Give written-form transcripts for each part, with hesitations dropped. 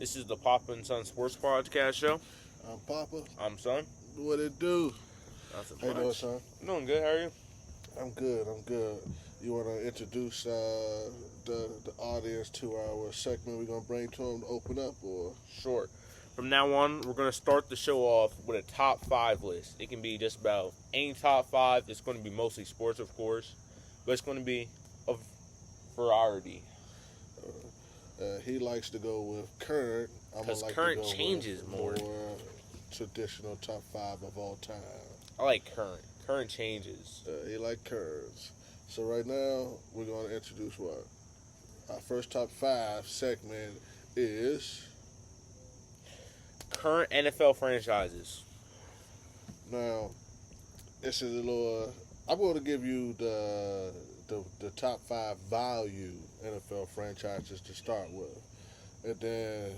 This is the Papa and Son Sports Podcast Show. I'm Papa. I'm Son. What it do? Nothing How you doing, much. son? I'm doing good. How are you? I'm good. You want to introduce the audience to our segment we're going to bring to them to open up? Or Sure. From now on, we're going to start the show off with a top 5 list. It can be just about any top 5. It's going to be mostly sports, of course, but it's going to be a variety. he likes to go with current. I'm Because like current to go changes with more. Traditional top 5 of all time. I like current. Current changes. He like curves. So right now, we're going to introduce what? Our first top 5 segment is... Current NFL franchises. Now, this is a little... I'm going to give you the top 5 value NFL franchises to start with. And then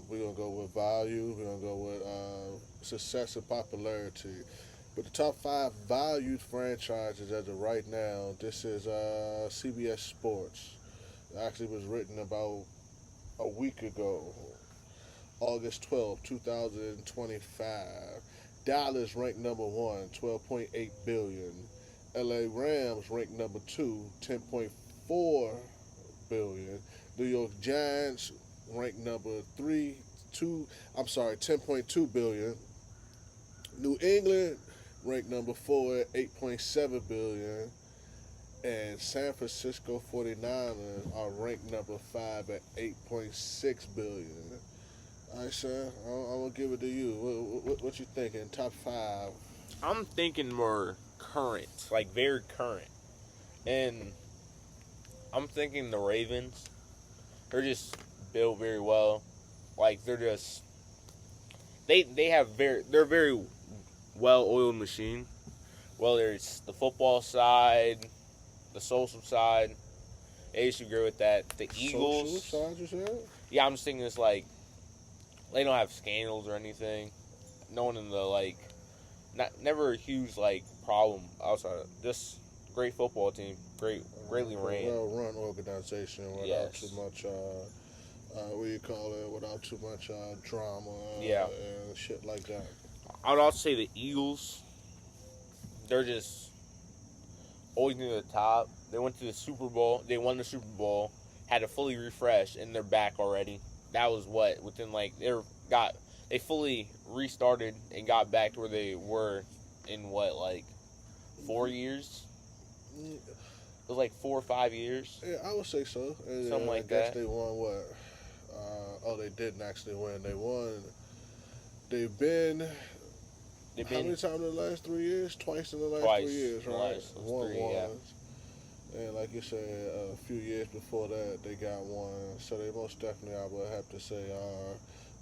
we're going to go with value. We're going to go with success and popularity. But the top 5 valued franchises as of right now, this is CBS Sports. It actually was written about a week ago, August 12, 2025. Dallas ranked number 1, 12.8 billion. LA Rams ranked number 2, 10.4 billion. New York Giants ranked number 10.2 billion. New England ranked number 4 at 8.7 billion. And San Francisco 49ers are ranked number 5 at 8.6 billion. All right, sir, I'm going to give it to you. What you thinking? Top 5? I'm thinking more current, like very current. And I'm thinking the Ravens. They're just built very well. Like they're just they're very well-oiled machine. Whether it's the football side, the social side, I used to agree with that. The Eagles, Social side, you said? yeah, I'm just thinking it's like they don't have scandals or anything. No one in the never a huge problem outside of just great football team, greatly ran. Well-run organization without Yes. too much, without too much drama and shit like that. I would also say the Eagles. They're just always near the top. They went to the Super Bowl. They won the Super Bowl. Had to fully refresh, and they're back already. That was within they fully restarted and got back to where they were in 4 years. It was 4 or 5 years. Yeah, I would say so. And, Something like I guess that. they won what? They didn't actually win. They won. They've been how many times in the last 3 years? Twice in the last 3 years, right? Last Won three, once. yeah. And like you said, a few years before that, they got one. So they most definitely, I would have to say, are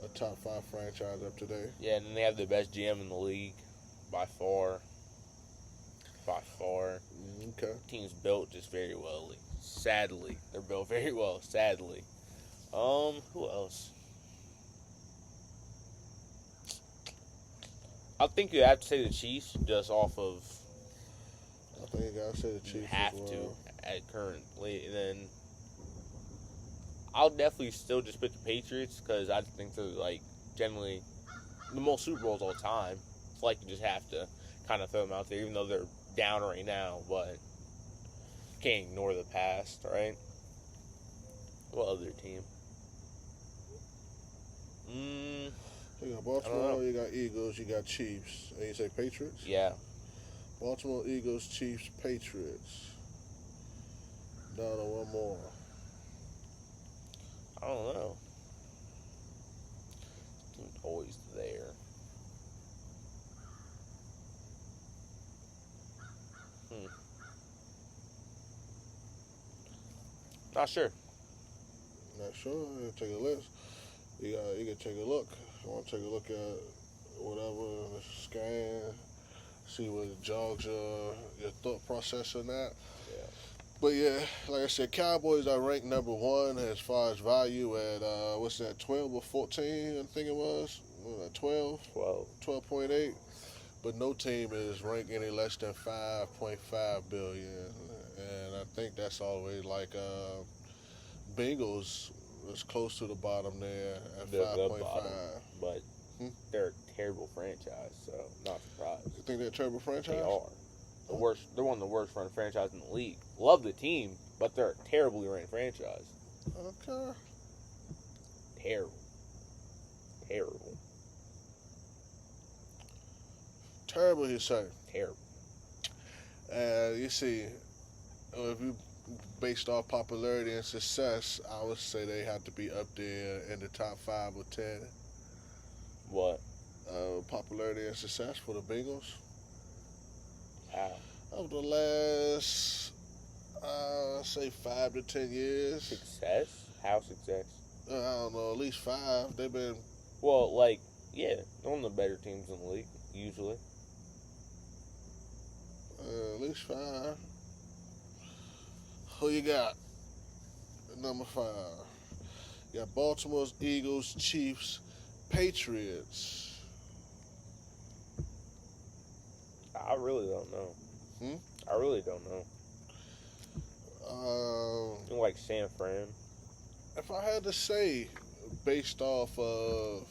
a top 5 franchise up today. Yeah, and then they have the best GM in the league by far. Okay. Team's built just very well. Sadly, they're built very well. Sadly, who else? I think you have to say the Chiefs just off of. I think you gotta say the Chiefs. You have as well. to at currently, and then I'll definitely still just pick the Patriots because I think they're generally the most Super Bowls all time. It's you just have to kind of throw them out there, even though they're down right now, but can't ignore the past, right? What other team? You got Baltimore, you got Eagles, you got Chiefs, and you say Patriots? Yeah. Baltimore, Eagles, Chiefs, Patriots. Down to one more. I don't know. Team's always there. Not sure. Not sure. Take a list. You can take a look. I want to take a look at whatever scan, see what jogs your thought process on that. Yeah. But yeah, like I said, Cowboys are ranked number 1 as far as value at 12 or 14? I think it was 12. 12.8. But no team is ranked any less than 5.5 billion, and I think that's always Bengals It's close to the bottom there at The 5.5. bottom, but Hmm? they're a terrible franchise, so not surprised. You think they're a terrible franchise? They are the worst. They're one of the worst run franchises in the league. Love the team, but they're a terribly ran franchise. Okay. Terrible, terrible, Terrible, you say. terrible. You see, if you based off popularity and success, I would say they have to be up there in the top 5 or 10. What? Popularity and success for the Bengals. How? Over the last, say 5 to 10 years. Success? How success? I don't know, at least 5. They've been Well, like, yeah, they're one of the better teams in the league usually. at least 5. Who you got? Number 5. You got Baltimore's Eagles, Chiefs, Patriots. I really don't know. I really don't know. I'm like San Fran. If I had to say, based off of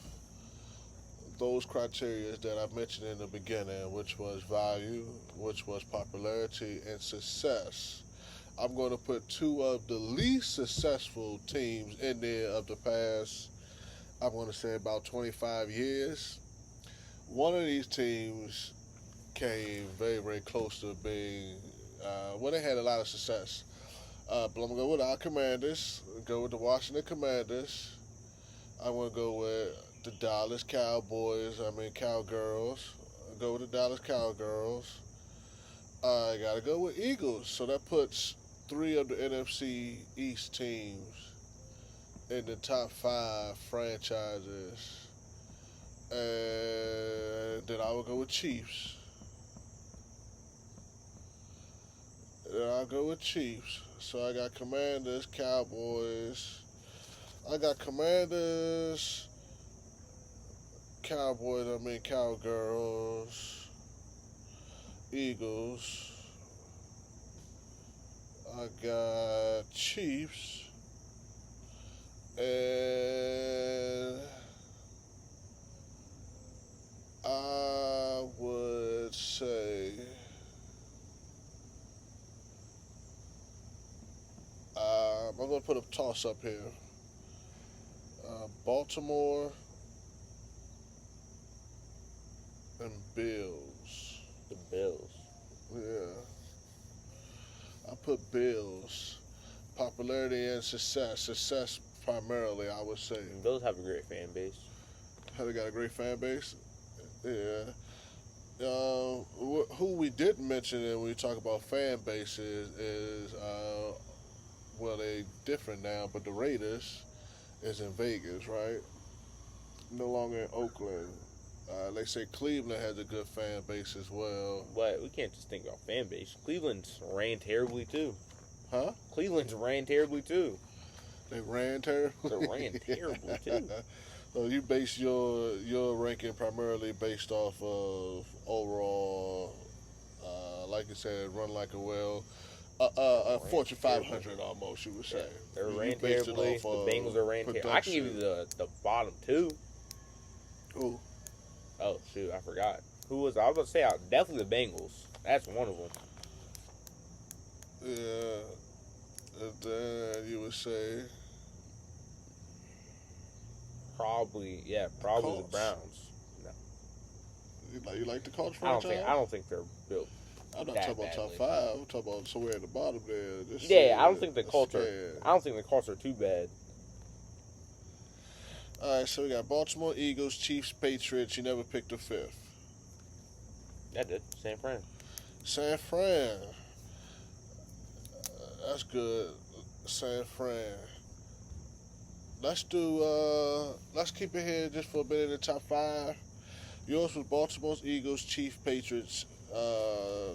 those criteria that I mentioned in the beginning, which was value, which was popularity, and success, I'm going to put 2 of the least successful teams in there of the past, I'm going to say about 25 years. One of these teams came very, very close to being, they had a lot of success. But I'm going to go with our Commanders, go with the Washington Commanders. I'm going to go with the Dallas Cowgirls. Go with the Dallas Cowgirls. I got to go with Eagles. So that puts 3 of the NFC East teams in the top 5 franchises. And then I will go with Chiefs. So I got Commanders, Cowboys. I got Commanders, Cowgirls, Eagles. I got Chiefs. And I would say I'm going to put a toss-up here. Baltimore and Bills. The Bills. Yeah. I put Bills. Popularity and success. Success primarily, I would say. The Bills have a great fan base. Have they got a great fan base? Yeah. Who we didn't mention when we talk about fan bases is they different now, but the Raiders is in Vegas, right? No longer in Oakland. They say Cleveland has a good fan base as well. But we can't just think about fan base. Cleveland's ran terribly too. Huh? Cleveland's ran terribly too. They ran terribly? They ran terribly too. So you base your ranking primarily based off of overall, like you said, run like a whale. Fortune 500 almost, you would say. Yeah, they're You ran based it terribly. off The of Bengals are ran terribly. I can give you the bottom 2. Who? Oh, shoot, I forgot. Who was I was about to say? Definitely the Bengals. That's one of them. Yeah. And then you would say Probably the Colts. Browns. No, you like the Colts I franchise? don't think they're built. I'm not that talking about top badly. 5. I'm talking about somewhere at the bottom there. Just Yeah, I don't think the that's Colts are. scared. I don't think the Colts are too bad. All right, so we got Baltimore, Eagles, Chiefs, Patriots. You never picked a 5th. That did. San Fran. San Fran. That's good. San Fran. Let's keep it here just for a bit in the top 5. Yours was Baltimore's Eagles, Chiefs, Patriots,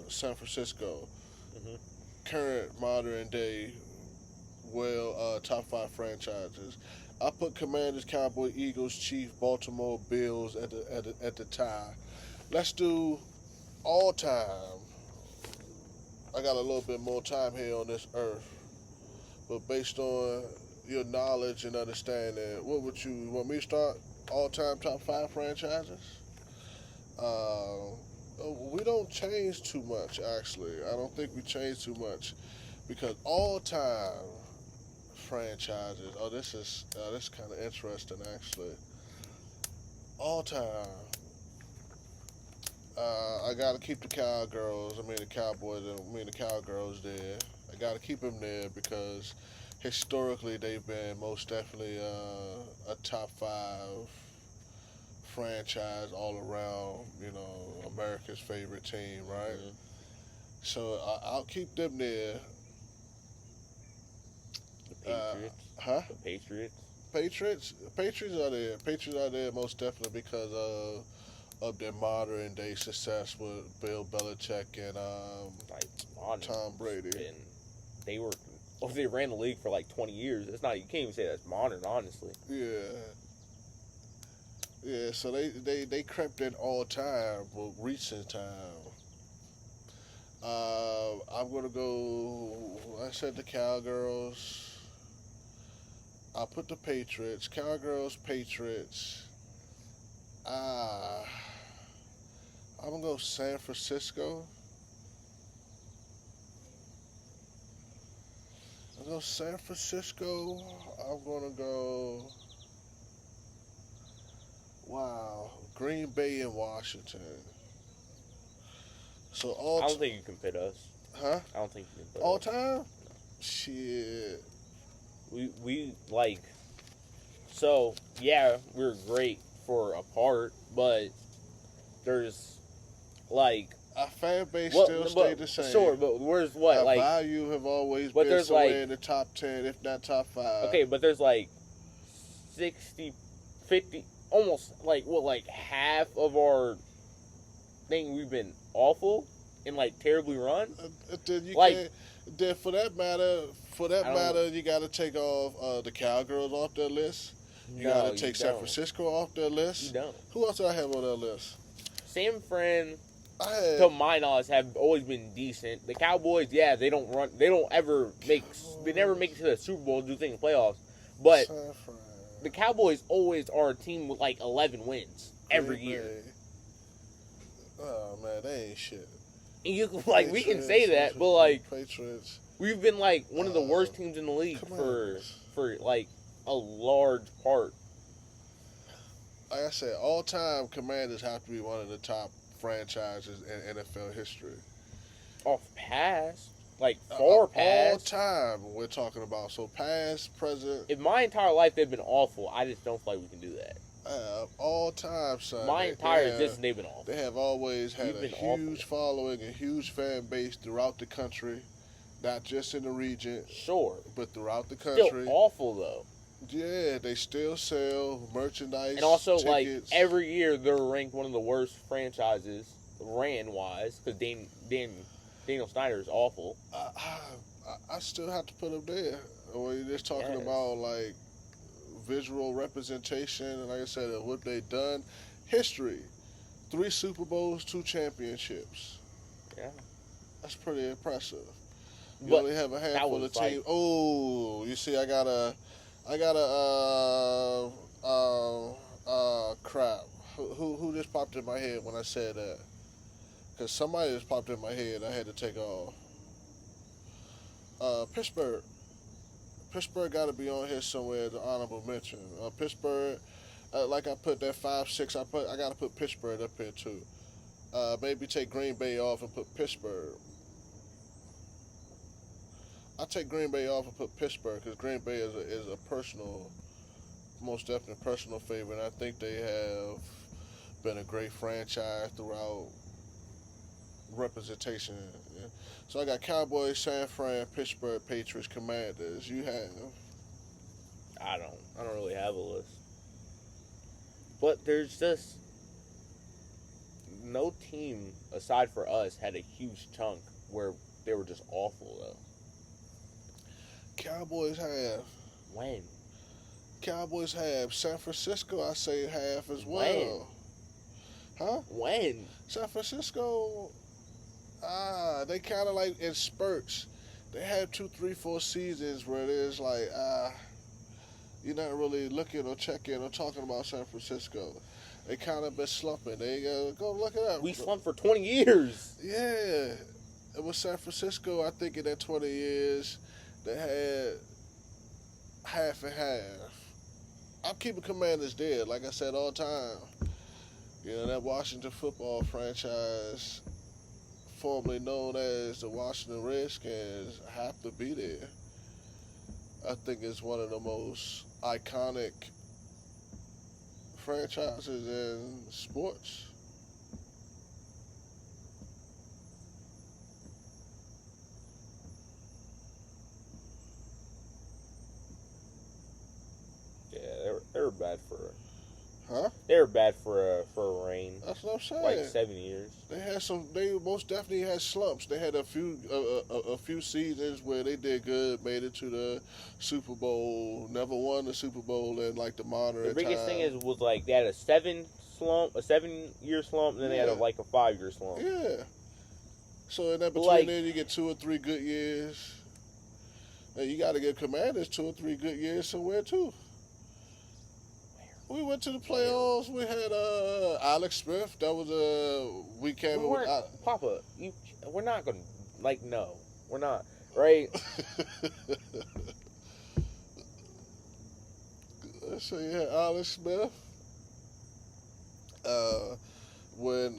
San Francisco. Mhm. Current, modern day, top 5 franchises. I put Commanders, Cowboys, Eagles, Chiefs, Baltimore, Bills at the tie. Let's do all time. I got a little bit more time here on this earth, but based on your knowledge and understanding, what would you want me to start? All time top five franchises. Uh, we don't change too much. Actually, I don't think we change too much because all time franchises. Oh, this is kind of interesting actually. All time. I gotta keep the Cowgirls. I mean the Cowboys. I mean the Cowgirls there. I gotta keep them there because historically they've been most definitely a top five franchise all around. You know, America's favorite team, right? Mhm. So I'll keep them there. The Patriots. Huh? The Patriots. Patriots are there. Patriots are there most definitely because of their modern day success with Bill Belichick and Like modern. Tom Brady. And they were. Oh, they ran the league for like 20 years. It's not. You can't even say that's modern, honestly. Yeah. Yeah, so they crept in all time, well, recent time. I'm gonna go. I said the Cowgirls. I'll put the Patriots. Cowgirls, Patriots. Ah, I'm gonna go San Francisco. I'm gonna go San Francisco. I'm gonna go. Wow, Green Bay and Washington. So all I don't think you can pit us. huh? I don't think you can pit All us. time? Shit. We like. So yeah, we're great for a part, but there's like Our fan base what? still But, stayed the same. sure, but where's what Our like? value have always But been there's, somewhere like- in the top 10, if not top 5. Okay, but there's like 60, 50, almost like what, like half of our thing we've been awful and like terribly run. Then you like- can't. Then for that matter, I don't- you got to take off the Cowgirls off their list. You No, got to take San don't. Francisco off their list. You don't. Who else do I have on that list? San Fran, I had to my knowledge, have always been decent. The Cowboys, yeah, they don't run. They don't ever make. They never make it to the Super Bowl, do things in playoffs. But San Fran, the Cowboys always are a team with like 11 wins every Green year. Bay. Oh man, they ain't shit. And you can, like, we can Patriots, say that, but like Patriots. we've been like one of the worst teams in the league Commanders. for like a large part. Like I said, all time Commanders have to be one of the top franchises in NFL history. Off past, like far All past. time we're talking about. So past, present, In my entire life, they've been awful. I just don't feel like we can do that. all time, son. My They entire have- existence, they've been awful. They have always had We've a been huge awful. following, a huge fan base throughout the country, not just in the region, Sure, but throughout the still country. awful though. Yeah, they still sell merchandise, And also, like tickets. every year, they're ranked one of the worst franchises ran wise because Daniel Snyder is awful. I still have to put them there. When you're just talking Yes. about like visual representation and like I said, what they've done, history, 3 Super Bowls, 2 championships. Yeah. That's pretty impressive. You But only have a handful was of teams. Oh, you see, I got a crap. Who just popped in my head when I said that? Because somebody just popped in my head. I had to take off. Pittsburgh. Pittsburgh got to be on here somewhere as an honorable mention. Pittsburgh, like I put that 5-6. I got to put Pittsburgh up here too. Maybe take Green Bay off and put Pittsburgh. I take Green Bay off and put Pittsburgh because Green Bay is a personal, most definitely personal favorite. And I think they have been a great franchise throughout representation. Yeah. So I got Cowboys, San Fran, Pittsburgh, Patriots, Commanders. You have I don't really have a list. But there's just no team aside for us had a huge chunk where they were just awful though. Cowboys have. When? Cowboys have. San Francisco, I say half as well. Huh? When? San Francisco, they kind of like in spurts. They have 2, 3, 4 seasons where it is like, You're not really looking or checking or talking about San Francisco. They kind of been slumping. They go look it up. We slumped for 20 years. Yeah, it was San Francisco. I think in that 20 years, they had half and half. I'm keeping Commanders dead, like I said all the time. You know, that Washington football franchise, formerly known as the Washington Redskins, have to be there. I think it's one of the most iconic franchises in sports. Yeah, they were bad for Huh? they were bad for a reign. That's what I'm saying. Like 7 years. They had some. They most definitely had slumps. They had a few seasons where they did good, made it to the Super Bowl, never won the Super Bowl in like the modern The biggest time. thing was like they had a 7-year slump, and then they had a 5-year slump. Yeah. So in that between Like- there, you get 2 or 3 good years. And you got to give Commanders 2 or 3 good years somewhere too. We went to the playoffs. We had Alex Smith. That was we came We with. weren't, Papa, we're not going to, no, we're not, right? So you had Alex Smith. When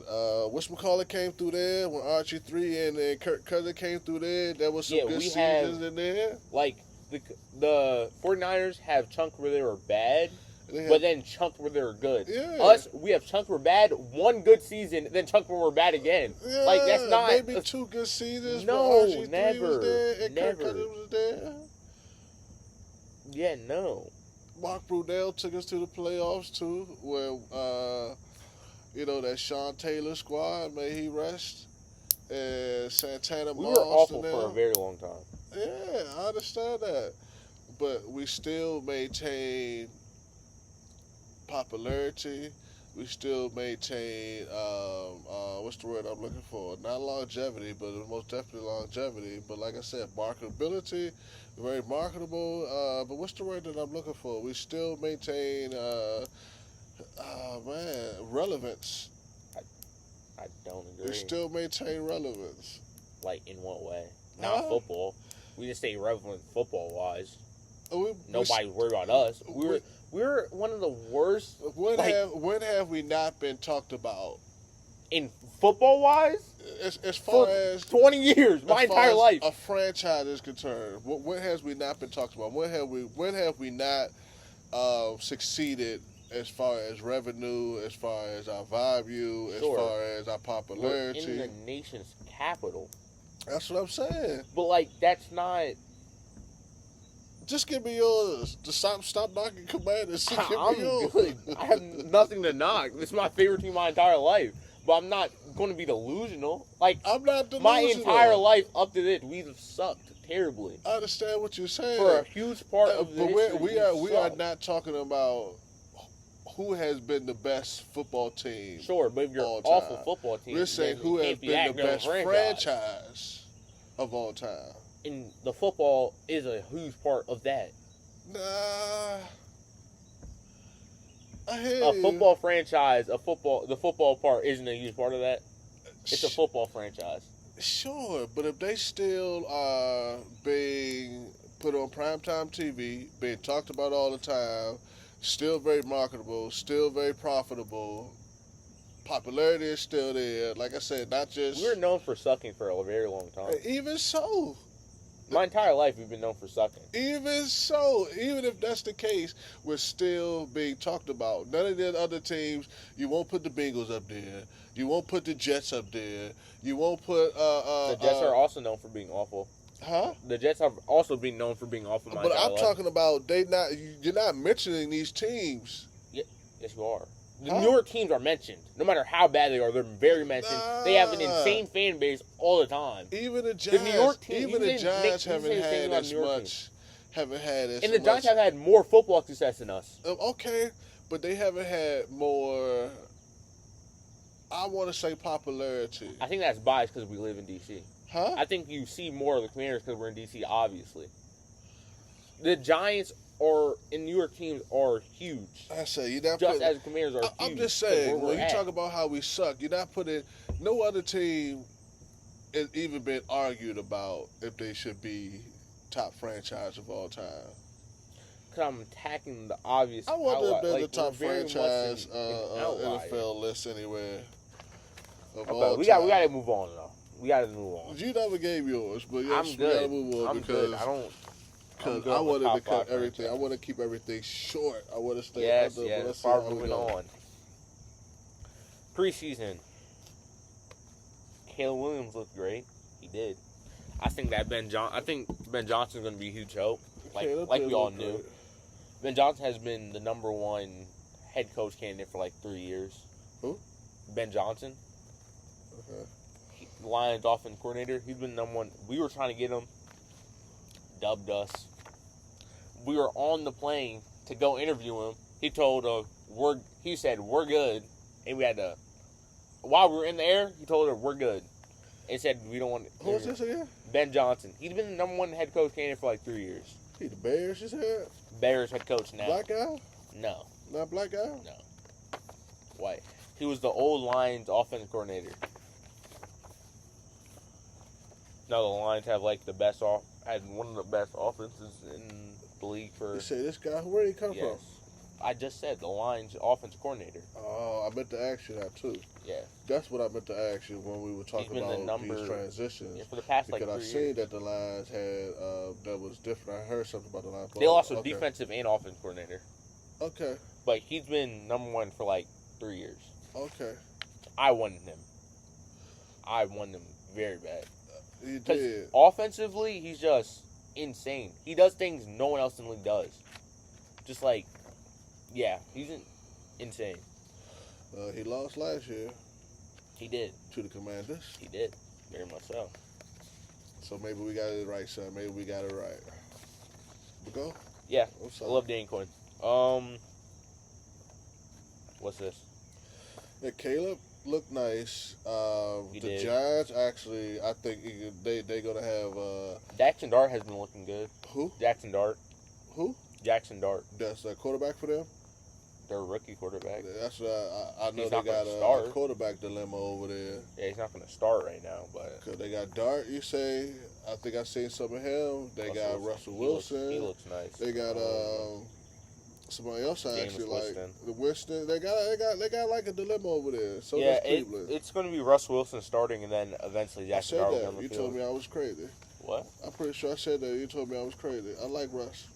whatchamacallit came through there, when RG3 and then Kirk Cousins came through there, there was some Yeah, good we seasons have- in there. Like, the 49ers have chunk where they were bad, They had- but then chunk where they were good. Yeah. Us, we have chunk where we're bad, one good season, then chunk where we're bad again. yeah, Like, that's not... maybe 2 good seasons. No, when RG3 never, was there and never. Kirk Cousins was there. Yeah, no. Mark Brunell took us to the playoffs too, where that Sean Taylor squad, may he rest, and Santana We Moss. were awful and for a them. very long time. Yeah, I understand that, but we still maintain popularity. We still maintain what's the word I'm looking for? Not longevity, but most definitely longevity. But like I said, marketability, very marketable. But what's the word that I'm looking for? We still maintain relevance. I don't We agree. still maintain relevance. Like, in what way? Not football. We just stay relevant football-wise. Nobody's worried about us. We were one of the worst When like- have we not been talked about? in football-wise As far for as 20 years, my as far entire as life. a franchise is concerned, when has we not been talked about? When have we not succeeded as far as revenue, as far as our value, as Sure. far as our We're popularity? in the nation's capital. That's what I'm saying. But, like, that's not... Just give me yours. Just stop knocking Commanders. Give me I'm yours. good. I have nothing to knock. This is my favorite team my entire life. But I'm not going to be delusional. Like, I'm not delusional. my entire life up to this, we've sucked terribly. I understand what you're saying. For a huge part of the but history, we are sucked. not talking about who has been the best football team. Sure, but if you're an all awful time. football team, We're saying then who you has can't be been that the good of a best franchise of all time. And the football is a huge part of that. Nah, I hear A you. football franchise, the football part isn't a huge part of that. It's a football franchise. Sure, but if they still are being put on primetime TV, being talked about all the time, still very marketable, still very profitable, popularity is still there. Like I said, not just We were known for sucking for a very long time. even so. My entire life, we've been known for sucking. Even so, even if that's the case, we're still being talked about. None of the other teams, you won't put the Bengals up there. You won't put the Jets up there. You won't put The Jets are also known for being awful. huh? The Jets have also been known for being awful. My But entire I'm life. talking about you're not mentioning these teams. Yes, you are. The Huh? New York teams are mentioned. No matter how bad they are, they're very mentioned. They have an Nah. insane fan base all the time. Even the Giants, New York team- even you the didn't Giants make- you haven't didn't say had anything about as New York much. Haven't had as And the much. Giants have had more football success than us. Okay, but they haven't had more. I want to say popularity, I think that's biased because we live in D.C. huh? I think you see more of the Commanders because we're in D.C., obviously. The Giants are in New York teams are huge. I say you're not Just putting. as the Commanders are huge. I'm just 'cause saying, where we're when you at. talk about how we suck, you're not putting. No other team has even been argued about if they should be top franchise of all time. Because I'm attacking the obvious. I wonder if outlier. there's Like, a top we're very much franchise an outlier. NFL list anywhere of all Okay, we time. got to move on though. We got to move on. You never gave yours, but yes, I'm we good. gotta move on I'm because good. I don't. I'm because good I on the wanted to top cut five everything. I franchise. want to keep everything short. I want to stay Yes, under. But yes. let's see Far how we moving go. on. Preseason. Caleb Williams looked great. He did. I think Ben Johnson's going to be a huge help. Caleb Like did we all look knew. great. Ben Johnson has been the number one head coach candidate for like 3 years. Who? Ben Johnson. Okay. Lions offense coordinator. He's been number one. We were trying to get him. Dubbed us. We were on the plane to go interview him. He told he said we're good, and we had to. While we were in the air, he told her we're good, and said we don't want. Who was this again? Ben Johnson. He's been the number one head coach candidate for like 3 years. He the Bears just had Bears head coach now. black guy, No, not black guy. white. He was the old Lions offensive coordinator. Now the Lions have like had one of the best offenses in the league for. You say this guy? Where did he come Yes. from? I just said the Lions offensive coordinator. Oh, I meant to ask you that too. Yeah. That's what I meant to ask you when we were talking been the about number- these transitions. Yeah, for the past Because like I 3 seen years. that the Lions had that was different. I heard something about the Lions. They lost a Okay. defensive and offensive coordinator, Okay, but he's been number one for like 3 years. okay, I wanted him. I wanted him very bad. you Because did. offensively, he's just insane. He does things no one else in the league does. Just like, yeah, he's insane. He lost last year He did. to the Commanders, He did. Very much so. so maybe we got it right, son. Maybe we got it right. We go. Yeah. What's I up? love Dan Quinn. What's this? Yeah, Caleb looked nice. He The did. Giants actually, I think they gonna have Jackson Dart has been looking good. who? Jackson Dart. Who? Jackson Dart. That's a quarterback for them. Their rookie quarterback. That's I know He's they not gonna got a start. quarterback dilemma over there. Yeah, he's not going to start right now, but Cause they got Dart, you say? I think I seen some of him. They got Russell Wilson. He looks nice. They got somebody else I Jameis actually like. Winston. The Winston. They got like a dilemma over there. So yeah, does Cleveland. it's going to be Russ Wilson starting, and then eventually I Jackson said Dart will be that. on the You field. told me I was crazy. What? I'm pretty sure I said that. You told me I was crazy. I like Russ.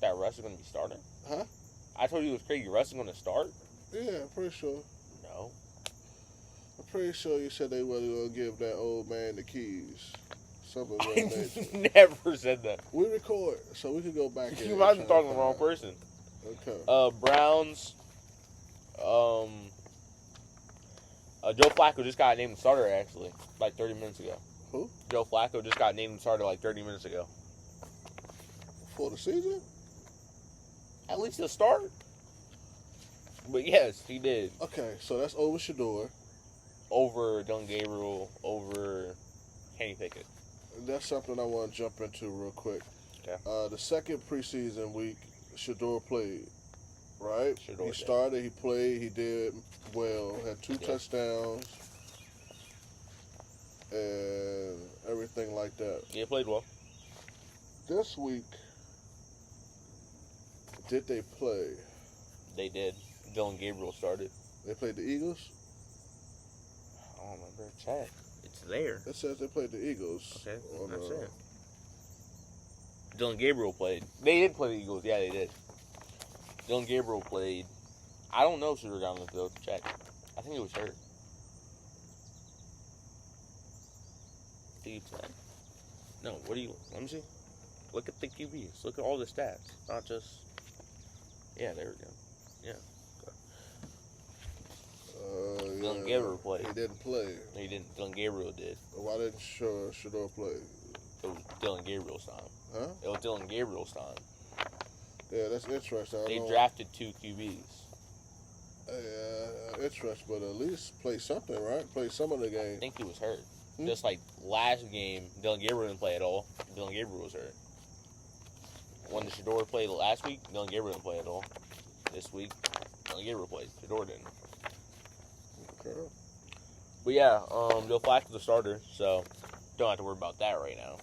That Russ is going to be starting? Huh? I told you it was crazy. Russ is going to start? Yeah, I'm pretty sure. No. I'm pretty sure you said they were going to give that old man the keys. Something of that nature. I never said that. We record, so we can go back. You might have been talking to the wrong person. Okay. Browns. Joe Flacco just got named starter, actually, like 30 minutes ago. Who? Joe Flacco just got named starter like 30 minutes ago. For the season? At least he'll start. But yes, he did. Okay, so that's over Shador. Over Dylan Gabriel, over Kenny Pickett. That's something I want to jump into real quick. Okay. The second preseason week, Shador played, right? Shador He did. started, he played, he did well, had 2 Yes. touchdowns, and everything like that. Yeah, he played well. This week, did they play? They did. Dylan Gabriel started. They played the Eagles? I don't remember. Check. It's there. It says they played the Eagles. Okay, on, that's it. Dylan Gabriel played. They did play the Eagles. Yeah, they did. Dylan Gabriel played. I don't know if Shooter got on the field. Check. I think he was hurt. No, what do you... Let me see. Look at the QBs. Look at all the stats. Not just... Yeah, there we go. Yeah. Dylan Gabriel played. He didn't play. No, he didn't. Dylan Gabriel did. Why didn't Shador play? It was Dylan Gabriel's time. Huh? It was Dylan Gabriel's time. Yeah, that's interesting. They drafted 2 QBs. Interesting, but at least play something, right? Play some of the I game. think he was hurt. Hmm? Just like last game, Dylan Gabriel didn't play at all. Dylan Gabriel was hurt. when the Shador played last week, Dylan Gabriel didn't play at all. This week, Dylan Gabriel played. Shador didn't. Okay. But yeah, Joe Flacco's the starter, so don't have to worry about that right now.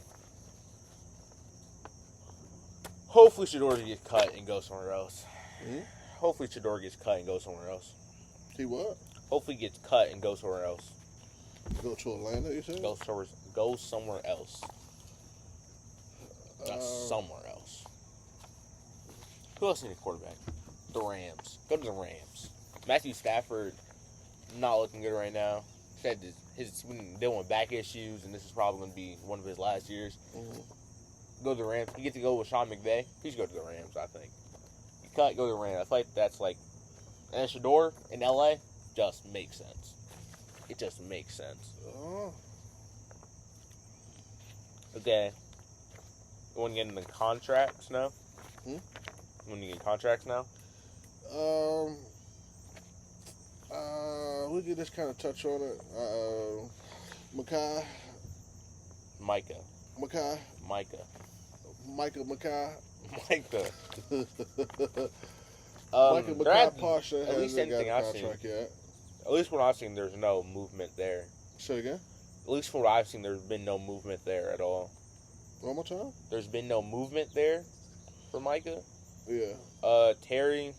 Hopefully Shador gets cut and goes somewhere else. Hmm? Hopefully Shador gets cut and goes somewhere else. He what? Hopefully he gets cut and goes somewhere else. Go to Atlanta, you said? Go somewhere else. Not somewhere else. Who else needs a quarterback? The Rams. Go to the Rams. Matthew Stafford, not looking good right now. Said he's been dealing with back issues, and this is probably going to be one of his last years. Mm-hmm. Go to the Rams. You get to go with Sean McVay. He should go to the Rams, I think. You can't go to the Rams. I feel like that's like... And then Shador in L.A. just makes sense. It just makes sense. Oh. Okay. You want to get into contracts now? Hmm? You want to get contracts now? We could just kind of touch on it. Micah. Micah. Micah. Micah Parsons at hasn't least got anything a I've seen. contract yet. At least when I've seen, there's no movement there. Say again? At least from what I've seen, there's been no movement there at all. One more time? There's been no movement there for Micah. Yeah. Terry,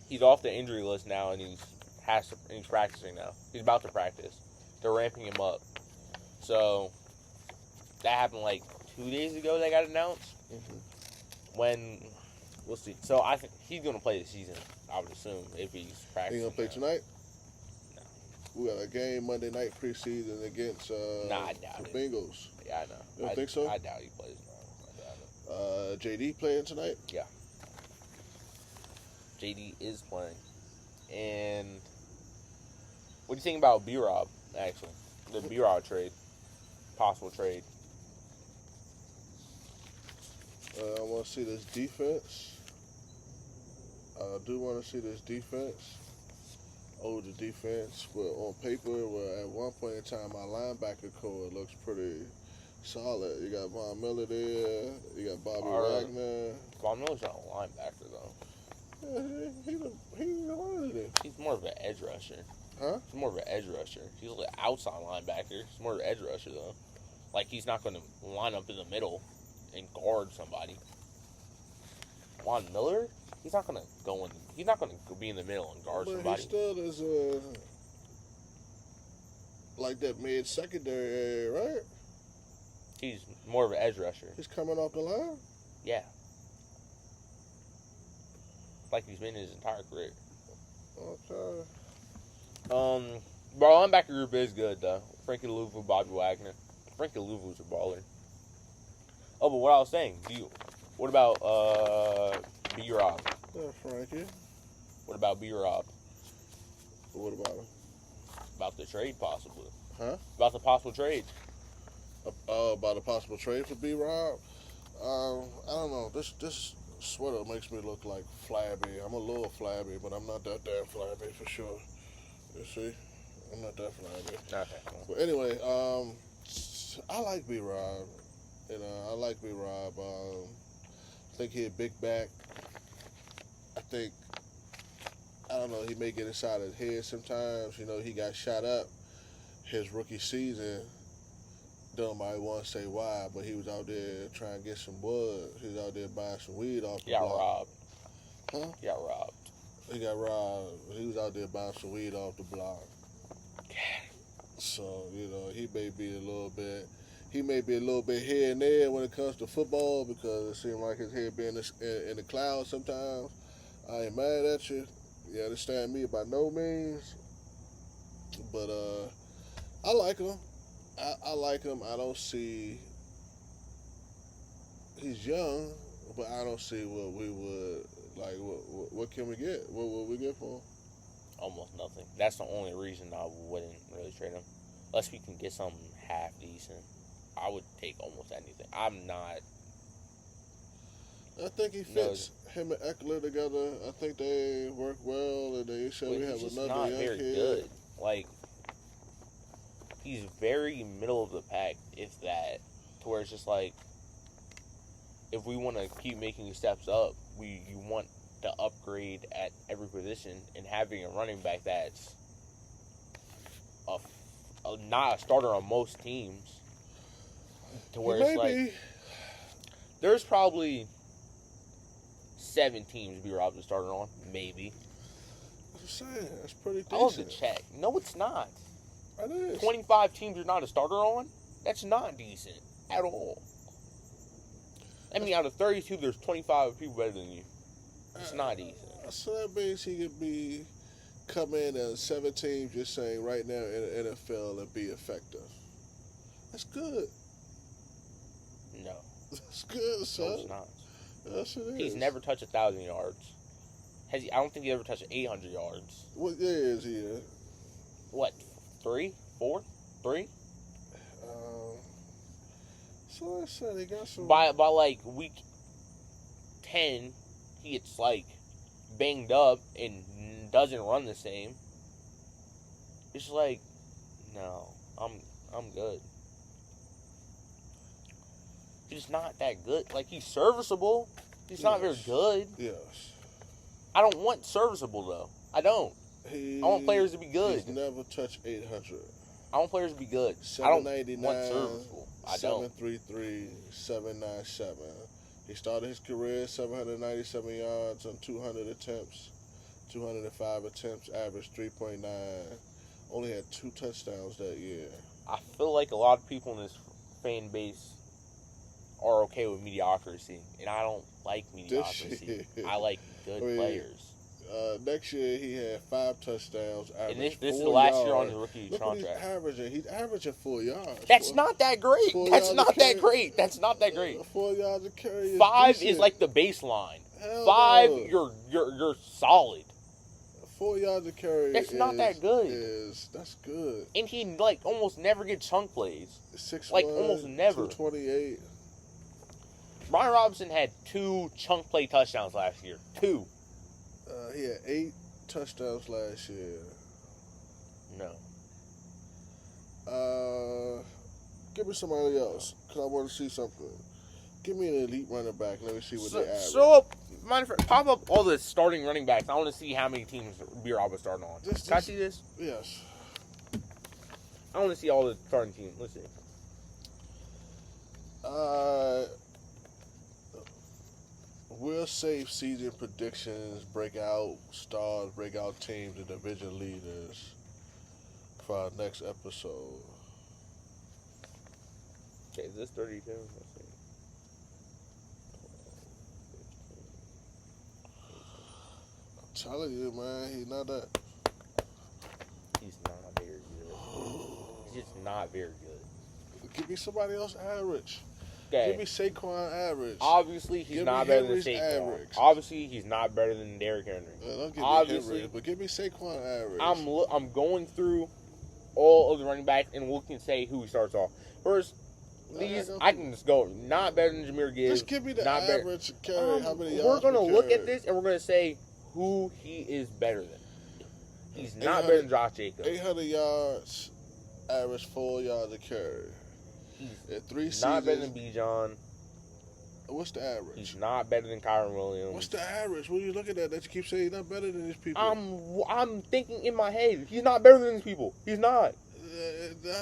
he's off the injury list now, and he's practicing now. He's about to practice. They're ramping him up. So that happened like 2 days ago. That got announced. Mm-hmm. When we'll see. So I think he's gonna play the season. I would assume if he's He practicing. gonna play now. tonight? No. We got a game Monday night preseason against I doubt the it. Bengals. Yeah, I know. You don't think so? I doubt he plays now. I doubt it. JD playing tonight? Yeah. JD is playing. And what do you think about B-Rob, actually? The B-Rob trade. Possible trade. I want to see this defense. I do want to see this defense. Older defense. But on paper, at one point in time, my linebacker core looks pretty solid. You got Von Miller there. You got Bobby Wagner. Von Miller's not a linebacker, though. Yeah, he's a linebacker. He's more of an edge rusher. Huh? He's more of an edge rusher. He's an outside linebacker. He's more of an edge rusher, though. Like, he's not going to line up in the middle and guard somebody. Von Miller, he's not going to go in. He's not going to be in the middle and guard But somebody. he still is like that mid secondary area, right? He's more of an edge rusher. He's coming off the line. Yeah. Like he's been his entire career. Okay. But our linebacker group is good, though. Frankie Louvu, Bobby Wagner. Frankie Louvu's a baller. Oh, but what I was saying, what about B-Rob? Yeah, Frankie. What about B-Rob? What about him? About the trade, possibly. Huh? About the possible trade. About a possible trade for B-Rob. I don't know. This sweater makes me look like flabby. I'm a little flabby, but I'm not that damn flabby for sure. You see? I'm not that flabby. Okay. But anyway, I like B-Rob. You know, I like B-Rob. I think he's a big back. I don't know, he may get inside his head sometimes. You know, he got shot up his rookie season. Don't might want to say why, but he was out there trying to get some wood. He was out there buying some weed off the block. Robbed. Huh? He got robbed. He got robbed. He was out there buying some weed off the block. So, you know, he may be a little bit here and there when it comes to football because it seems like his head being in the clouds sometimes. I ain't mad at you. You understand me by no means. But I like him. I like him. I don't see. He's young, but I don't see what we would like. What can we get? What would we get for him? Almost nothing. That's the only reason I wouldn't really trade him. Unless we can get something half decent. I would take almost anything. I'm not. I think he fits him and Eckler together. I think they work well, and they said we have he's just another not young very kid. good. Like, he's very middle of the pack, if that. To where it's just like, if we want to keep making steps up, you want to upgrade at every position, and having a running back that's not a starter on most teams, to where it's like there's probably 7 teams B-Rob to start on, maybe. I'm saying, that's pretty decent. I'll have to check. No, it's not. It is. 25 teams you're not a starter on? That's not decent at all. I mean, out of 32, there's 25 people better than you. It's not decent. So that means he could come in as 7 teams, just saying right now in the NFL and be effective. That's good. No. That's good, son. No, it's not. Yes, it is. He's never touched 1,000 yards. I don't think he ever touched 800 yards. What year is he in? What, 3? 4? 3? So I said he got some. By like week 10, he gets like banged up and doesn't run the same. It's like, no, I'm good. He's not that good. Like, he's serviceable. He's not very good. Yes. I don't want serviceable though. I don't. I want players to be good. He's never touched 800. I want players to be good. I don't want 799, serviceable. I don't. 733, 797. He started his career 797 yards on 200 attempts, 205 attempts, average 3.9. Only had 2 touchdowns that year. I feel like a lot of people in this fan base are okay with mediocrity, and I don't like mediocrity. I like good players. Next year he had 5 touchdowns. And this is the last year on his rookie contract. What he's averaging. He's averaging 4 yards. That's not that great. That's not that great. That's not that great. 4 yards a carry. 5 is like the baseline. Hell 5, no. you're solid. 4 yards a carry. That's not that good. That's good. And he like almost never gets chunk plays. 6'1", like almost never. 228. Brian Robinson had 2 chunk play touchdowns last year. 2. He had 8 touchdowns last year. No. Give me somebody else, because I want to see something. Give me an elite running back. Let me see what they average. So, pop up all the starting running backs. I want to see how many teams B-Rob is starting on. Can I see this? Yes. I want to see all the starting teams. Let's see. We'll save season predictions, breakout stars, breakout teams, and division leaders for our next episode. Okay, is this 32? Let's see. I'm telling you, man, he's not that. He's not very good. He's just not very good. Give me somebody else average. Okay. Give me Saquon average. Obviously, he's not better than Saquon. Average. Obviously, he's not better than Derrick Henry. Don't give Obviously, me Henry, but give me Saquon average. I'm going through all of the running backs and we can say who he starts off. First, I can just go not better than Jahmyr Gibbs. Just give me the not average carry. How many yards we're going to look carry? at this and we're going to say who he is better than. He's not better than Josh Jacobs. 800 yards, average 4 yards a carry. He's not better than Bijan. What's the average? He's not better than Kyron Williams. What's the average? What are you looking at that you keep saying he's not better than these people? I'm thinking in my head, he's not better than these people. He's not.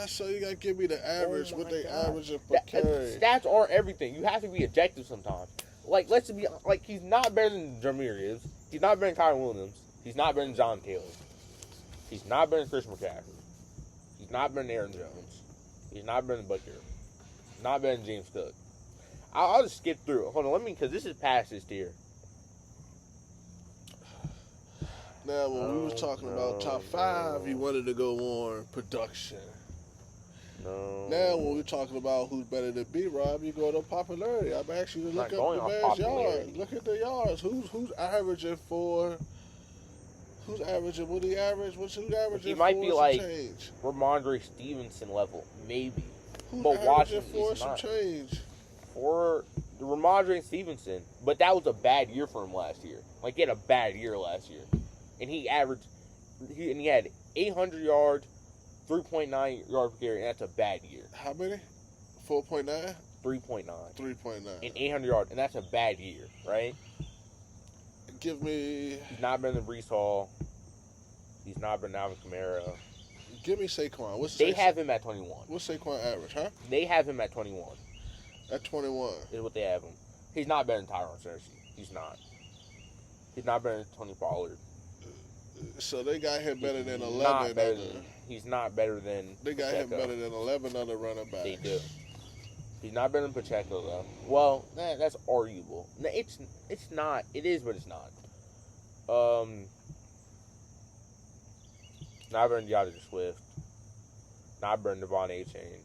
So you got to give me the average, what they averaging per carry. Stats aren't everything. You have to be objective sometimes. Like, let's be like, he's not better than Jahmyr Gibbs. He's not better than Kyron Williams. He's not better than John Taylor. He's not better than Christian McCaffrey. He's not better than Aaron Jones. He's not better than Butker. Not better than James Cook. I'll just skip through it. Hold on, because this is past this tier. Now, when we was talking about top 5, you wanted to go on production. No. Now, when we're talking about who's better than B-Rob, you go to popularity. I'm asking you to look up the man's yards. Look at the yards. Who's averaging for? Who's averaging? What he average? Who's averaging? He might be like change? Ramondre Stevenson level, maybe. Who's but averaging Washington for is some not. change? For Ramondre Stevenson, but that was a bad year for him last year. Like, he had a bad year last year, and he had 800 yards, 3.9 yards per carry, and that's a bad year. How many? 4.9. 3.9. 3.9. And 800 yards, and that's a bad year, right? Give me He's not better than Brees Hall. He's not better than Alvin Kamara. Saquon. They have him at 21. What's Saquon average, huh? They have him at 21. At 21. Is what they have him. He's not better than Tyron Cersei. He's not. He's not better than Tony Pollard. So they got him better than 11 Not better other. than, he's not better than They got Pacheco. him better than 11 other running backs. They do. He's not better than Pacheco though. Well, that's arguable. No, it's not. It is, but it's not. Not better than DeAndre Swift. Not better than Devon A-Chain.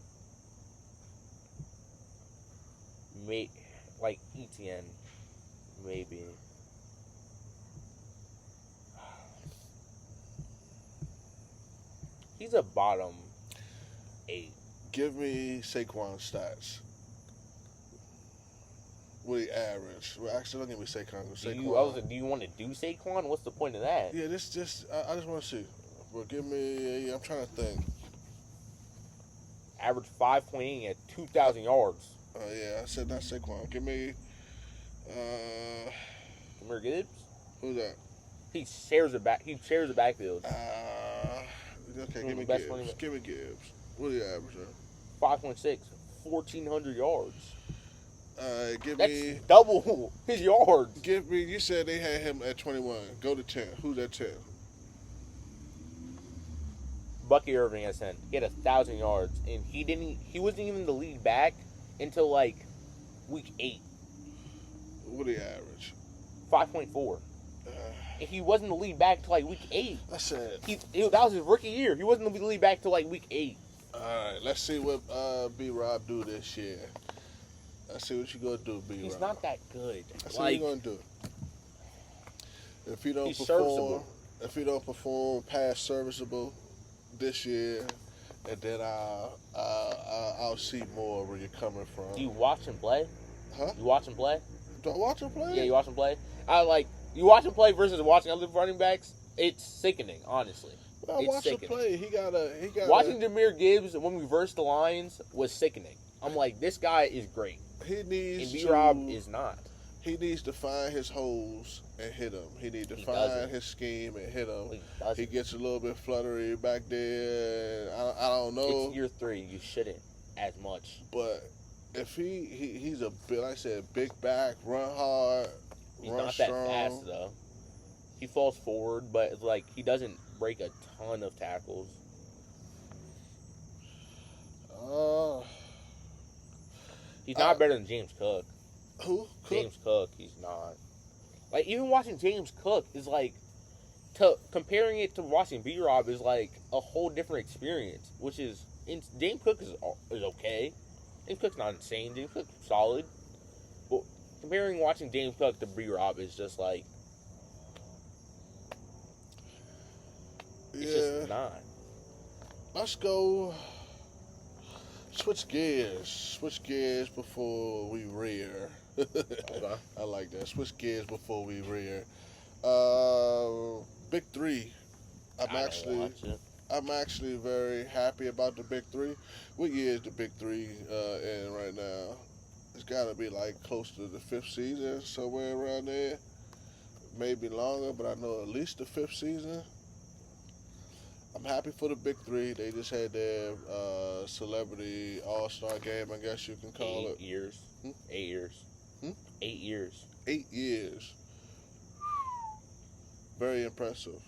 Like ETN, maybe. He's a bottom 8. Give me Saquon stats. What he average? Well, actually, don't give me Saquon. Do you want to do Saquon? What's the point of that? Yeah, I just want to see. Well, give me. I'm trying to think. Average 5.8 at 2,000 yards. Oh yeah, I said not Saquon. Give me. Jahmyr Gibbs. Who's that? He shares the backfield. Okay, give me best Gibbs. Give me Gibbs. What do you average? 5.6, 1,400 yards. Give That's me. double his yards. Give me. You said they had him at 21. Go to 10. Who's at 10? Bucky Irving has 10. He had 1,000 yards, and he wasn't even the lead back until like week 8. What do you average? 5.4. And he wasn't the lead back till like week 8. I said. That was his rookie year. He wasn't the lead back till like week 8. All right, let's see what B-Rob do this year. Let's see what you gonna do, B-Rob. He's not that good. Let's see what you gonna do. If you don't He's perform, serviceable. if you don't perform past serviceable this year, and then I'll see more where you're coming from. Do you watch him play? Huh? You watch him play? Do I watch him play? Yeah, you watch him play. You watch him play versus watching other running backs. It's sickening, honestly. Well, I It's watch him sickening. play. He got. Watching Jahmyr Gibbs when we versed the Lions was sickening. I'm like, this guy is great, He needs and to. B-Rob is not. He needs to find his holes and hit them. He needs to He find doesn't. his scheme and hit them. He doesn't. He gets a little bit fluttery back there. I don't know. It's year 3. You shouldn't as much. But if he's a big, like I said, big back, run hard, He's run not strong. that fast though. He falls forward, but it's like he doesn't break a ton of tackles. He's not better than James Cook. Who? Cook? James Cook, he's not. Like, even watching James Cook is like, comparing it to watching B-Rob is like a whole different experience, which is, James Cook is okay. James Cook's not insane. James Cook's solid. But comparing watching James Cook to B-Rob is just like, it's just not. Let's go. Switch gears. Switch gears before we rear. Okay. I like that. Switch gears before we rear. Big 3. I'm actually very happy about the Big 3. What year is the Big 3 in right now? It's got to be like close to the 5th season, somewhere around there. Maybe longer, but I know at least the 5th season. I'm happy for the Big 3. They just had their celebrity all-star game, I guess you can call it. 8 years. 8 years. 8 years. 8 years. Very impressive.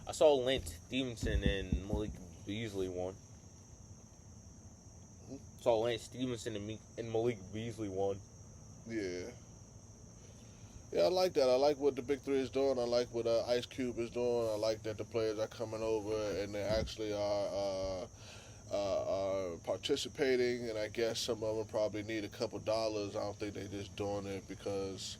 I saw Lance Stevenson and Malik Beasley won. Saw Lance Stevenson and Malik Beasley won. Yeah. Yeah, I like that. I like what the Big 3 is doing. I like what Ice Cube is doing. I like that the players are coming over and they actually are participating. And I guess some of them probably need a couple dollars. I don't think they're just doing it because,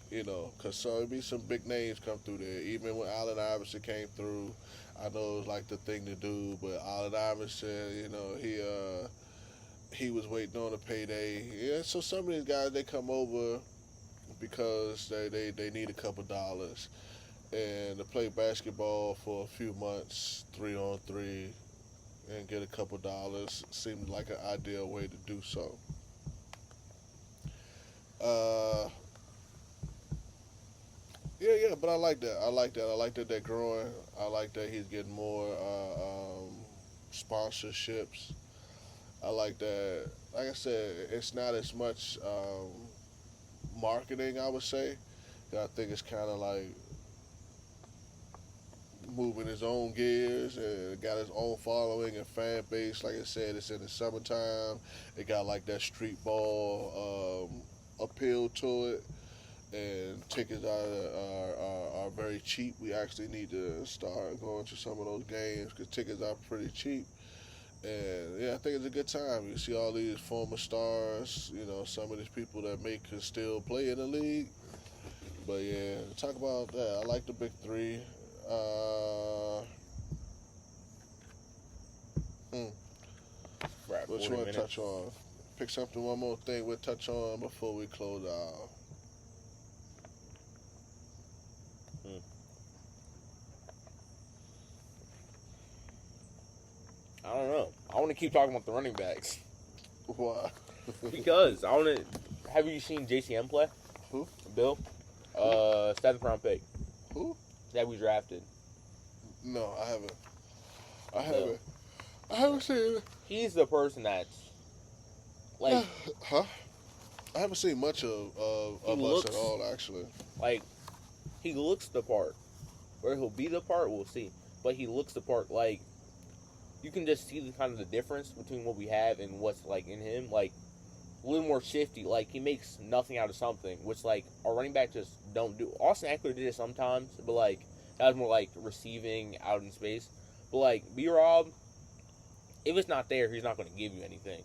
because there'll be some big names come through there. Even when Allen Iverson came through, I know it was like the thing to do. But Allen Iverson, he was waiting on a payday. Yeah, so some of these guys, they come over because they need a couple dollars and to play basketball for a few months 3-on-3 and get a couple dollars seemed like an ideal way to do so. Uh, yeah, but I like that. I like that. I like that they're growing. I like that he's getting more sponsorships. I like that. Like I said, it's not as much marketing. I would say. I think it's kind of like moving his own gears and got his own following and fan base. Like I said, it's in the summertime. It got like that street ball appeal to it, and tickets are very cheap. We actually need to start going to some of those games because tickets are pretty cheap. And yeah, I think it's a good time. You see all these former stars, some of these people that could still play in the league. But yeah, talk about that. I like the big three. Uh, hmm, Right, what 40 you want to minutes. touch on? Pick something, one more thing we'll touch on before we close out. Hmm. I don't know. I want to keep talking about the running backs Why? because I want to. Have you seen JCM play? Who? Bill, 7th round pick Who? that we drafted. No, I haven't. I Bill. haven't. I haven't seen it. He's the person that's like Huh? I haven't seen much of He us looks- at all, actually. like he looks the part. Where he'll be the part, we'll see. But he looks the part. Like you can just see the kind of the difference between what we have and what's like in him. Like a little more shifty. Like he makes nothing out of something, which like our running back just don't do. Austin Eckler did it sometimes, but like that was more like receiving out in space. But like B Rob, if it's not there, he's not going to give you anything.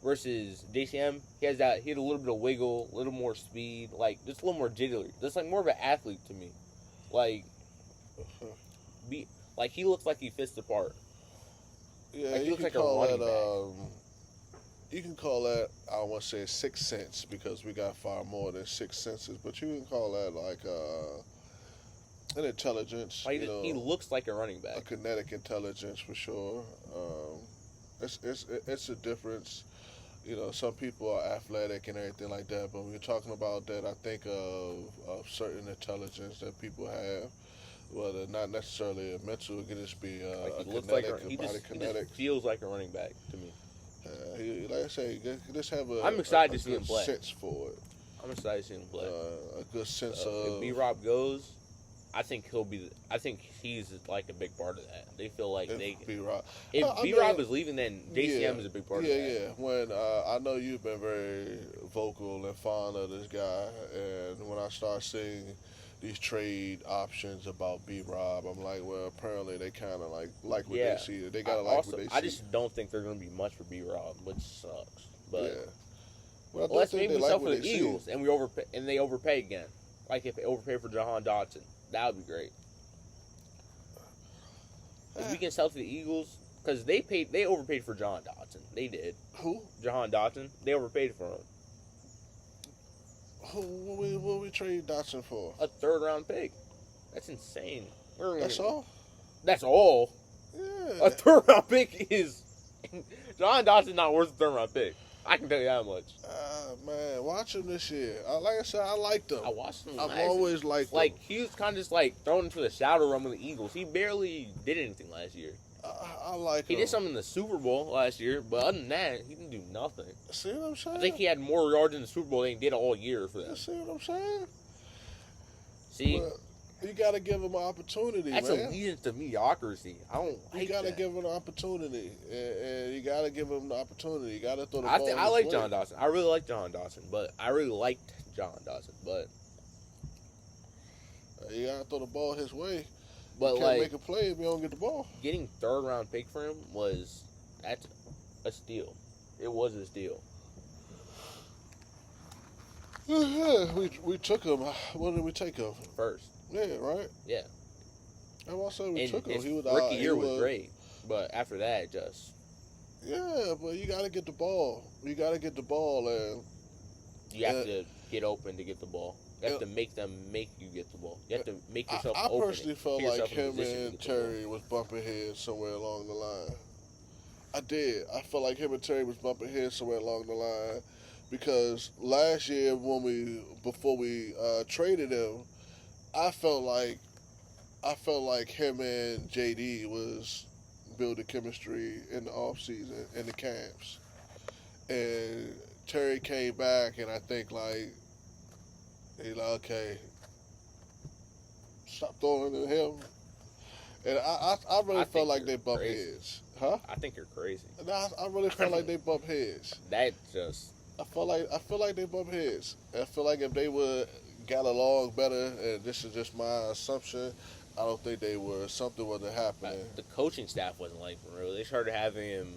Versus JCM, he had a little bit of wiggle, a little more speed, like just a little more jiggly. Just like more of an athlete to me. Like he looks like he fits the part. Yeah, Like, he you looks can like a call running that. You can call that. I don't want to say 6 cents because we got far more than 6 senses, but you can call that like an intelligence. Like he looks like a running a back. kinetic intelligence for sure. It's a difference. Some people are athletic and everything like that, but when you're talking about that, I think of certain intelligence that people have. Whether not necessarily a mental, it could just be Like a he looks like kinetic, he a body just kinetic. feels like a running back to me. Like I say, just have a. I'm excited a to see him good play. Sense for it. I'm excited to see him play. A good sense If of. B Rob goes, I think he'll be. I think he's like a big part of that. They feel like they. B-Rob. If I B Rob mean, is leaving, then JCM is a big part yeah, of that. yeah. When I know you've been very vocal and fond of this guy, and when I start seeing these trade options about B Rob, I'm like, well, apparently they kind of like what Yeah. they see. They gotta I what they see. I just don't think they're going to be much for B Rob, which sucks. But yeah. Well, I do let's think maybe they we like sell what for the they see. Eagles, and we overpay, and they overpay again. Like if they overpay for Jahan Dotson, that would be great. If we can sell to the Eagles, because they overpaid for Jahan Dotson. They did. Who? Jahan Dotson, they overpaid for him. What we trade Dotson for? A 3rd-round pick. That's insane. That's all. That's all. Yeah. A 3rd-round pick is. Jahan Dotson not worth a 3rd-round pick. I can tell you that much. Man, watch him this year. Like I said, I liked him. I watched him. I've last year. always liked Like him. he was kind of just like thrown into the shadow realm of the Eagles. He barely did anything last year. I like He him. did something in the Super Bowl last year, but other than that, he didn't do nothing. See what I'm saying? I think he had more yards in the Super Bowl than he did all year for them. See what I'm saying? See, But you got to give him an opportunity, that's man. allegiance to mediocrity. I don't like You got to that. give him an opportunity, and you got to give him the opportunity. You got to throw the ball. I his like way. John Dawson. I really like John Dawson, but I really liked John Dawson, but You got to throw the ball his way. but You can't like make a play if you don't get the ball. getting 3rd-round pick for him that's a steal. It was a steal. Yeah, we took him. What did we take him? First. Yeah, right. Yeah. I want to say we And took him. his He was rookie he year was great, but after that, just Yeah, but you got to get the ball. You got to get the ball, and you have to get open to get the ball. You have Yeah. to make them make you get the ball. You have to make I yourself I open. personally it. felt Put like yourself in him position to and get the ball. Terry was bumping heads somewhere along the line. I did. I felt like him and Terry was bumping heads somewhere along the line, because last year before we traded him, I felt like him and JD was building chemistry in the off season in the camps, and Terry came back, and I think like he like, okay, stop throwing to him. And I really I felt think like you're they bumped crazy. heads. Huh? I think you're crazy. No, I really felt like they bumped heads. That just I feel like they bumped heads. I feel like if they would got along better, and this is just my assumption, I don't think they were. Something wasn't happening. the coaching staff wasn't like real. They started having him.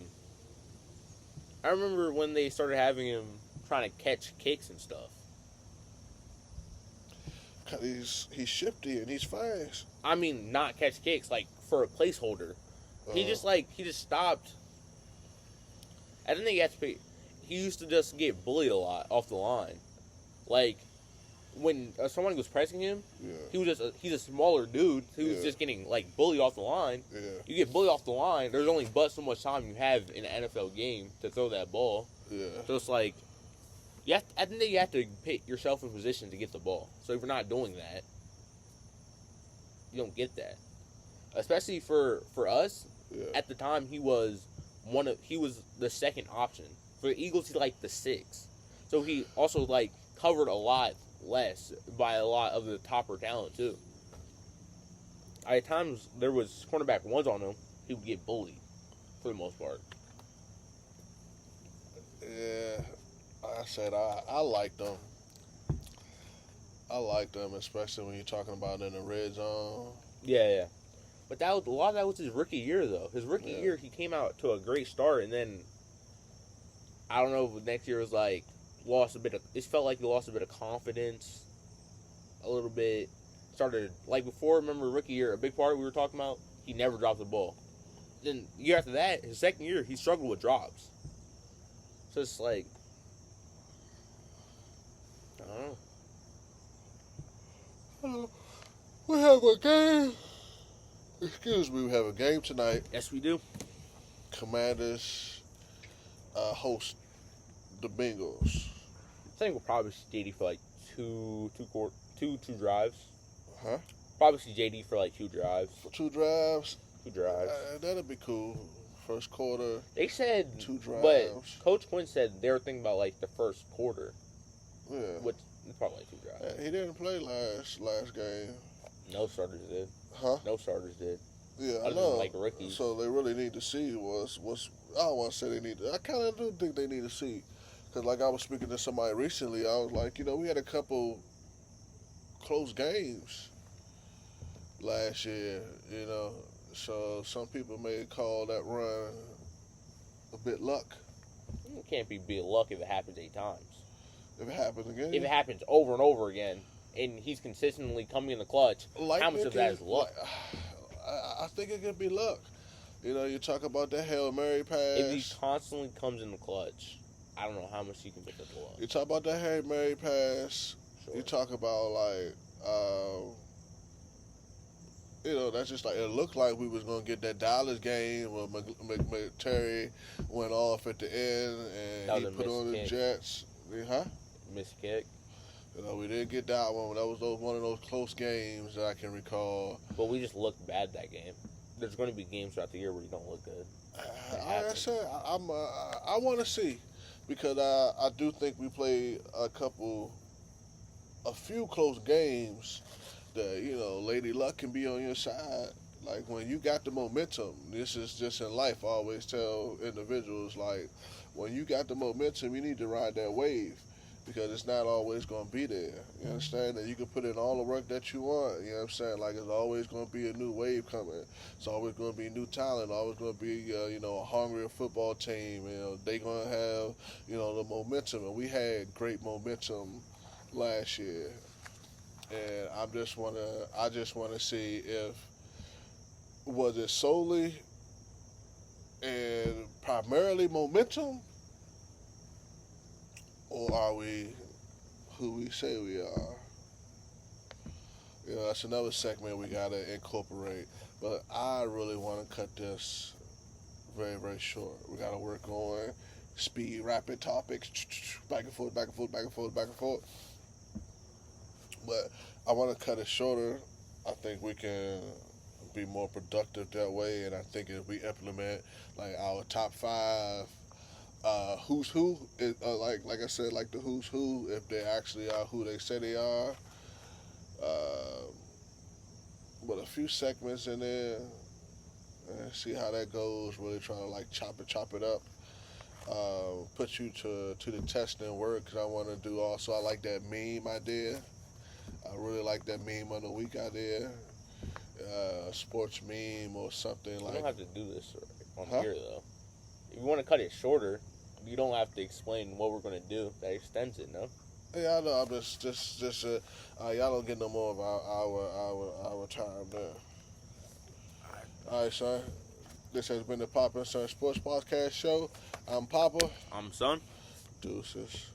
I remember when they started having him trying to catch kicks and stuff. He's shifty and he's fast. I mean, not catch kicks, like for a placeholder. He just stopped. I didn't think he had to pay. He used to just get bullied a lot off the line. Like when someone was pressing him, Yeah. he's a smaller dude who was Yeah. just getting like bullied off the line. Yeah. You get bullied off the line. There's only but so much time you have in an NFL game to throw that ball. Yeah. So it's like, I think that you have to put yourself in position to get the ball. So if you're not doing that, you don't get that. Especially for us, Yeah. at the time he was the second option. For the Eagles, he's like the sixth. So he also like covered a lot less by a lot of the topper talent too. At times there was cornerback ones on him, he would get bullied for the most part. Yeah. I said I like them. I like them, especially when you're talking about in the red zone. Yeah. But a lot of that was his rookie year though. His rookie Yeah. year he came out to a great start and then I don't know if next year was like it felt like he lost a bit of confidence a little bit. Started like before, remember rookie year, a big part we were talking about, he never dropped the ball. Then year after that, his second year, he struggled with drops. So it's like I don't know. We have a game. Excuse me, we have a game tonight. Yes we do. Commanders host the Bengals. I think we'll probably see JD for like two drives. Huh? Probably see JD for like 2 drives. For 2 drives. 2 drives. That'd be cool. First quarter, They said 2 drives. but Coach Quinn said they were thinking about like the first quarter, Yeah. which is probably like 2 drives. He didn't play last game. No starters did. Huh? No starters did. Yeah, I Other know. than like rookies. So they really need to see what's. I don't want to say they need. I kind of do think they need to see, because like I was speaking to somebody recently, I was like, we had a couple close games last year, So some people may call that run a bit luck. It can't be luck if it happens 8 times. If it happens again. If it happens over and over again, and he's consistently coming in the clutch, Like how much it of that can- is luck? I think it could be luck. You talk about that Hail Mary pass. If he constantly comes in the clutch, I don't know how much you can pick up the luck. You talk about that Hail Mary pass. Sure. You talk about that's just like it looked like we was gonna get that Dallas game where Terry went off at the end That and he was a put on the missed kick. Jets. Huh? Missed kick. We didn't get that one. That was one of those close games that I can recall. But we just looked bad that game. There's going to be games throughout the year where you don't look good. Like I said, I want to see, because I do think we played a few close games that Lady Luck can be on your side. Like when you got the momentum, this is just in life. I always tell individuals, like, when you got the momentum, you need to ride that wave, because it's not always going to be there. You understand that you can put in all the work that you want. You know what I'm saying? Like, it's always going to be a new wave coming. It's always going to be new talent. Always going to be, a hungrier football team. They going to have, the momentum. And we had great momentum last year. And I just want to see if, was it solely and primarily momentum, or are we who we say we are? That's another segment we got to incorporate. But I really want to cut this very, very short. We got to work on speed, rapid topics, back and forth, back and forth, back and forth, back and forth. But I want to cut it shorter. I think we can be more productive that way, and I think if we implement like our top five who's who, like I said, like the who's who, if they actually are who they say they are, uh, with a few segments in there, and see how that goes. Really trying to like chop it up. Put you to the test and work because I want to do also. I like that meme idea. I really like that meme of the week idea. Sports meme or something You like. don't have to do this on Huh? here though. If you want to cut it shorter, you don't have to explain what we're gonna do. That extends it, no? Yeah, I know. I'm just y'all don't get no more of our time there. All right, son. This has been the Papa and Son Sports Podcast Show. I'm Papa. I'm son. Deuces.